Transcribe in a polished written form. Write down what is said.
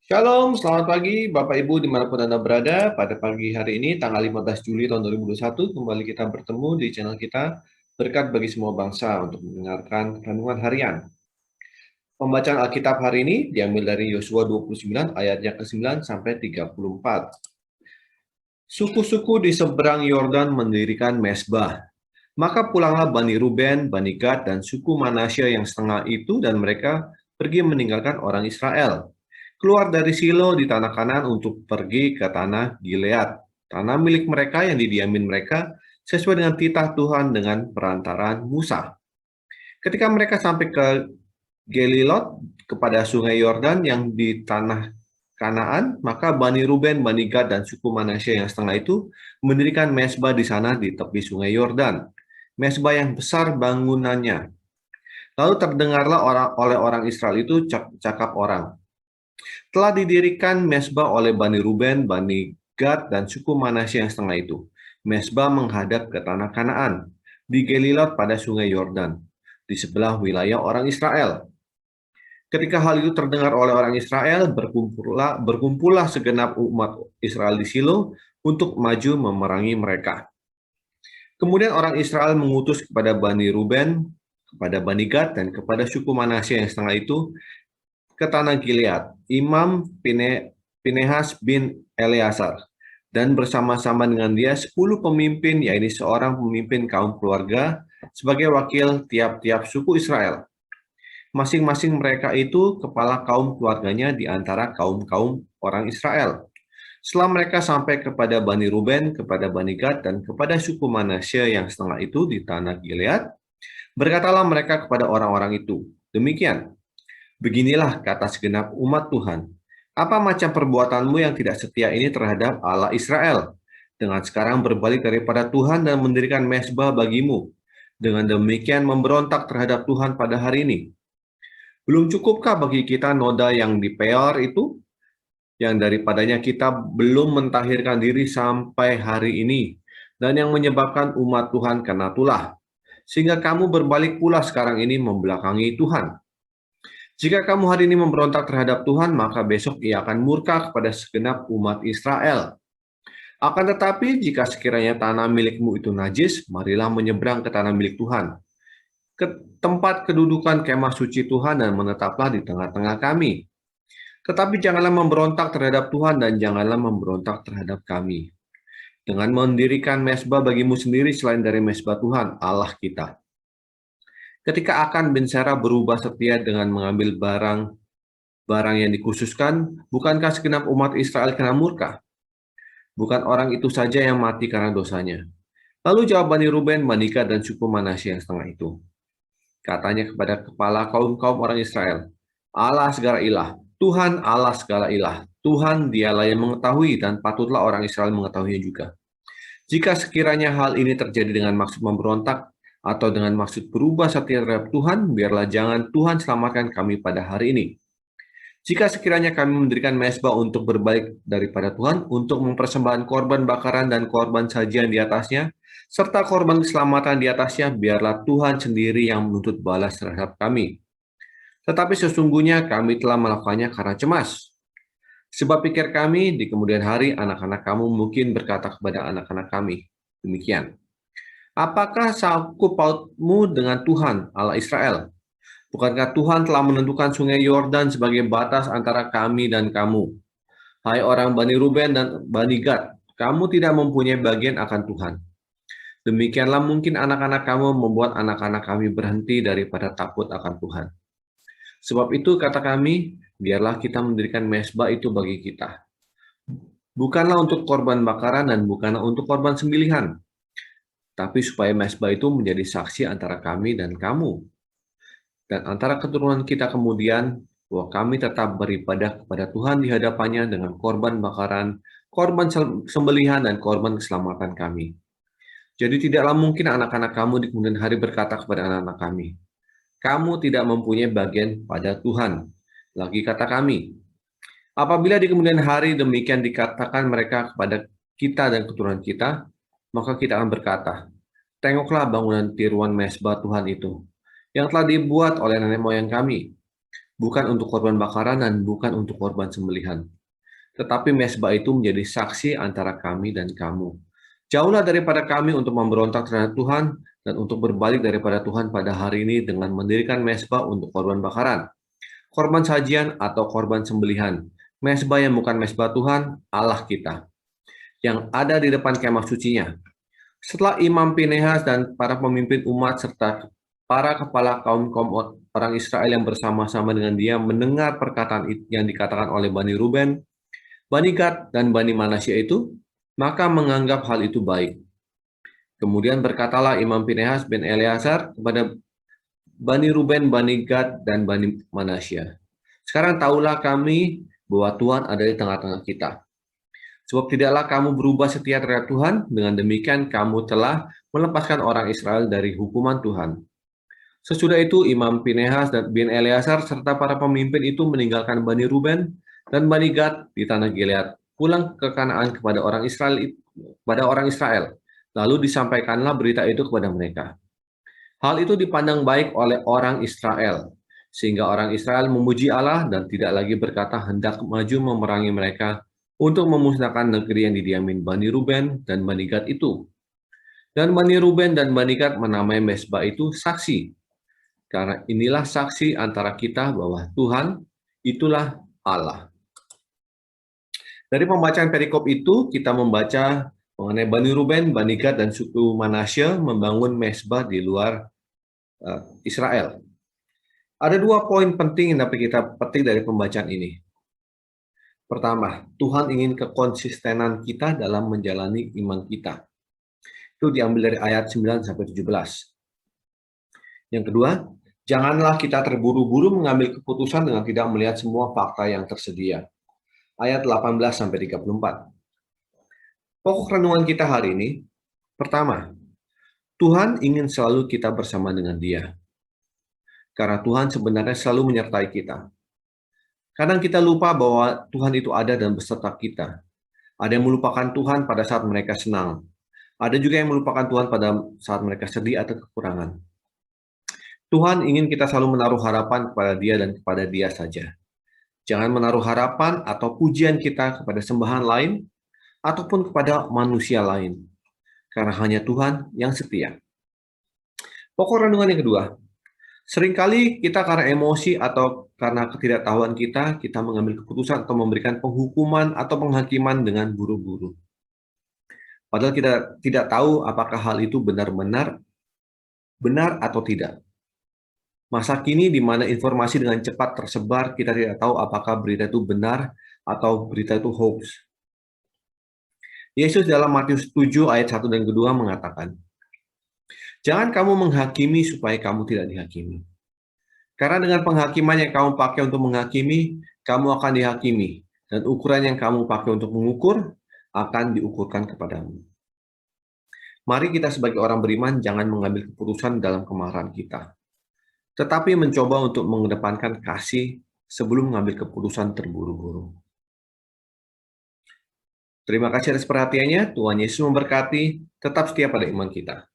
Shalom, selamat pagi Bapak Ibu dimanapun Anda berada. Pada pagi hari ini, tanggal 15 Juli tahun 2021, kembali kita bertemu di channel kita Berkat bagi Semua Bangsa untuk mendengarkan renungan harian. Pembacaan Alkitab hari ini diambil dari Yosua 29 ayatnya ke-9 sampai 34. Suku-suku di seberang Yordan mendirikan mezbah. Maka pulanglah Bani Ruben, Bani Gad, dan suku Manasya yang setengah itu dan mereka pergi meninggalkan orang Israel. Keluar dari Silo di tanah Kanan untuk pergi ke tanah Gilead, tanah milik mereka yang didiamin mereka sesuai dengan titah Tuhan dengan perantaraan Musa. Ketika mereka sampai ke Gelilot kepada sungai Yordan yang di tanah Kanaan, maka Bani Ruben, Bani Gad, dan suku Manasya yang setengah itu mendirikan mezbah di sana di tepi sungai Yordan. Mezbah yang besar bangunannya. Lalu terdengarlah oleh orang Israel itu cakap orang. Telah didirikan mezbah oleh Bani Ruben, Bani Gad, dan suku Manasya yang setengah itu. Mezbah menghadap ke tanah Kanaan, di Gelilot pada sungai Yordan, di sebelah wilayah orang Israel. Ketika hal itu terdengar oleh orang Israel, berkumpullah segenap umat Israel di Silo untuk maju memerangi mereka. Kemudian orang Israel mengutus kepada Bani Ruben, kepada Bani Gad, dan kepada suku Manasya yang setengah itu ke tanah Gilead, Imam Pinehas bin Eleazar, dan bersama-sama dengan dia 10 pemimpin, yaitu seorang pemimpin kaum keluarga, sebagai wakil tiap-tiap suku Israel. Masing-masing mereka itu kepala kaum keluarganya di antara kaum-kaum orang Israel. Setelah mereka sampai kepada Bani Ruben, kepada Bani Gad, dan kepada suku Manasya yang setengah itu di tanah Gilead, berkatalah mereka kepada orang-orang itu, demikian, beginilah kata segenap umat Tuhan, apa macam perbuatanmu yang tidak setia ini terhadap Allah Israel, dengan sekarang berbalik daripada Tuhan dan mendirikan mezbah bagimu, dengan demikian memberontak terhadap Tuhan pada hari ini. Belum cukupkah bagi kita noda yang di Peor itu, yang daripadanya kita belum mentahirkan diri sampai hari ini, dan yang menyebabkan umat Tuhan kena tulah, sehingga kamu berbalik pula sekarang ini membelakangi Tuhan. Jika kamu hari ini memberontak terhadap Tuhan, maka besok ia akan murka kepada segenap umat Israel. Akan tetapi, jika sekiranya tanah milikmu itu najis, marilah menyeberang ke tanah milik Tuhan, ke tempat kedudukan kemah suci Tuhan, dan menetaplah di tengah-tengah kami. Tetapi janganlah memberontak terhadap Tuhan dan janganlah memberontak terhadap kami, dengan mendirikan mezbah bagimu sendiri selain dari mezbah Tuhan, Allah kita. Ketika Akan bin Serah berubah setia dengan mengambil barang yang dikhususkan, bukankah segenap umat Israel kena murka? Bukan orang itu saja yang mati karena dosanya. Lalu jawab Bani Ruben, Bani Gad, dan suku Manasya yang setengah itu. Katanya kepada kepala kaum-kaum orang Israel, Allah segala ilah, Tuhan Allah segala ilah, Tuhan dialah yang mengetahui dan patutlah orang Israel mengetahuinya juga. Jika sekiranya hal ini terjadi dengan maksud memberontak atau dengan maksud berubah setia terhadap Tuhan, biarlah jangan Tuhan selamatkan kami pada hari ini. Jika sekiranya kami mendirikan mezbah untuk berbalik daripada Tuhan, untuk mempersembahkan korban bakaran dan korban sajian di atasnya, serta korban keselamatan di atasnya, biarlah Tuhan sendiri yang menuntut balas terhadap kami. Tetapi sesungguhnya kami telah melakukannya karena cemas. Sebab pikir kami, di kemudian hari anak-anak kamu mungkin berkata kepada anak-anak kami, demikian, apakah sangkut pautmu dengan Tuhan, Allah Israel? Bukankah Tuhan telah menentukan sungai Yordan sebagai batas antara kami dan kamu? Hai orang Bani Ruben dan Bani Gad, kamu tidak mempunyai bagian akan Tuhan. Demikianlah mungkin anak-anak kamu membuat anak-anak kami berhenti daripada takut akan Tuhan. Sebab itu kata kami, biarlah kita mendirikan mezbah itu bagi kita. Bukanlah untuk korban bakaran dan bukanlah untuk korban sembelihan, tapi supaya mezbah itu menjadi saksi antara kami dan kamu, dan antara keturunan kita kemudian, bahwa kami tetap beribadah kepada Tuhan di hadapannya dengan korban bakaran, korban sembelihan, dan korban keselamatan kami. Jadi tidaklah mungkin anak-anak kamu di kemudian hari berkata kepada anak-anak kami, kamu tidak mempunyai bagian pada Tuhan. Lagi kata kami, apabila di kemudian hari demikian dikatakan mereka kepada kita dan keturunan kita, maka kita akan berkata, tengoklah bangunan tiruan mezbah Tuhan itu, yang telah dibuat oleh nenek moyang kami. bukan untuk korban bakaran dan bukan untuk korban sembelihan. Tetapi mezbah itu menjadi saksi antara kami dan kamu. Jauhlah daripada kami untuk memberontak terhadap Tuhan dan untuk berbalik daripada Tuhan pada hari ini dengan mendirikan mezbah untuk korban bakaran, korban sajian atau korban sembelihan. Mezbah yang bukan mezbah Tuhan, Allah kita, yang ada di depan kemah sucinya. Setelah Imam Pinehas dan para pemimpin umat serta para kepala kaum-kaum orang Israel yang bersama-sama dengan dia mendengar perkataan yang dikatakan oleh Bani Ruben, Bani Gad, dan Bani Manasya itu, maka menganggap hal itu baik. Kemudian berkatalah Imam Pinehas bin Eleazar kepada Bani Ruben, Bani Gad, dan Bani Manasya, sekarang tahulah kami bahwa Tuhan ada di tengah-tengah kita. Sebab tidaklah kamu berubah setia terhadap Tuhan, dengan demikian kamu telah melepaskan orang Israel dari hukuman Tuhan. Sesudah itu Imam Pinehas dan bin Eleazar serta para pemimpin itu meninggalkan Bani Ruben dan Bani Gad di tanah Gilead, pulang ke Kanaan kepada orang Israel. Lalu disampaikanlah berita itu kepada mereka. Hal itu dipandang baik oleh orang Israel, sehingga orang Israel memuji Allah dan tidak lagi berkata hendak maju memerangi mereka untuk memusnahkan negeri yang didiamin Bani Ruben dan Bani Gad itu. Dan Bani Ruben dan Bani Gad menamai mezbah itu saksi, karena inilah saksi antara kita bahwa Tuhan itulah Allah. Dari pembacaan perikop itu, kita membaca mengenai Bani Ruben, Bani Gad, dan suku Manasya membangun mezbah di luar Israel. Ada dua poin penting yang dapat kita petik dari pembacaan ini. Pertama, Tuhan ingin kekonsistenan kita dalam menjalani iman kita. Itu diambil dari ayat 9-17. Yang kedua, janganlah kita terburu-buru mengambil keputusan dengan tidak melihat semua fakta yang tersedia. Ayat 18-34. Pokok renungan kita hari ini, pertama, Tuhan ingin selalu kita bersama dengan Dia. Karena Tuhan sebenarnya selalu menyertai kita. Kadang kita lupa bahwa Tuhan itu ada dan beserta kita. Ada yang melupakan Tuhan pada saat mereka senang. Ada juga yang melupakan Tuhan pada saat mereka sedih atau kekurangan. Tuhan ingin kita selalu menaruh harapan kepada Dia dan kepada Dia saja. Jangan menaruh harapan atau pujian kita kepada sembahan lain ataupun kepada manusia lain. Karena hanya Tuhan yang setia. Pokok renungan yang kedua, seringkali kita karena emosi atau karena ketidaktahuan kita mengambil keputusan atau memberikan penghukuman atau penghakiman dengan buru-buru. Padahal kita tidak tahu apakah hal itu benar-benar benar atau tidak. Masa kini di mana informasi dengan cepat tersebar, kita tidak tahu apakah berita itu benar atau berita itu hoax. Yesus dalam Matius 7 ayat 1 dan 2 mengatakan, jangan kamu menghakimi supaya kamu tidak dihakimi. Karena dengan penghakiman yang kamu pakai untuk menghakimi, kamu akan dihakimi. Dan ukuran yang kamu pakai untuk mengukur, akan diukurkan kepadamu. Mari kita sebagai orang beriman jangan mengambil keputusan dalam kemarahan kita. Tetapi mencoba untuk mengedepankan kasih sebelum mengambil keputusan terburu-buru. Terima kasih atas perhatiannya. Tuhan Yesus memberkati. Tetap setia pada iman kita.